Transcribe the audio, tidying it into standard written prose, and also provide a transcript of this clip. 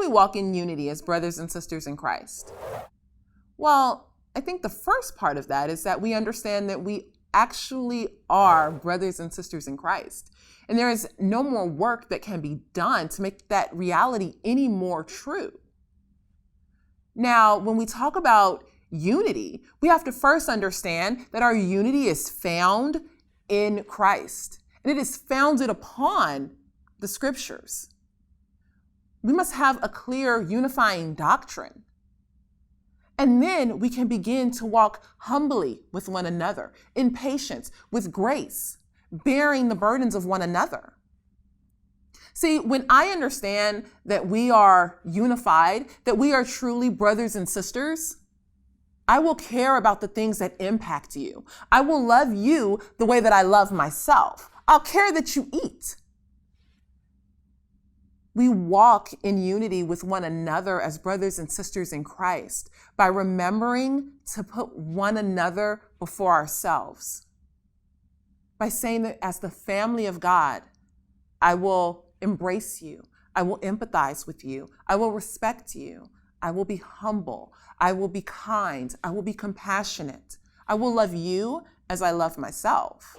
we walk in unity as brothers and sisters in Christ? Well, I think the first part of that is that we understand that we actually are brothers and sisters in Christ. And there is no more work that can be done to make that reality any more true. Now, when we talk about unity, we have to first understand that our unity is found in Christ, and it is founded upon the scriptures. We must have a clear unifying doctrine. And then we can begin to walk humbly with one another, in patience, with grace, bearing the burdens of one another. See, when I understand that we are unified, that we are truly brothers and sisters, I will care about the things that impact you. I will love you the way that I love myself. I'll care that you eat. We walk in unity with one another as brothers and sisters in Christ by remembering to put one another before ourselves. By saying that as the family of God, I will embrace you. I will empathize with you. I will respect you. I will be humble. I will be kind. I will be compassionate. I will love you as I love myself.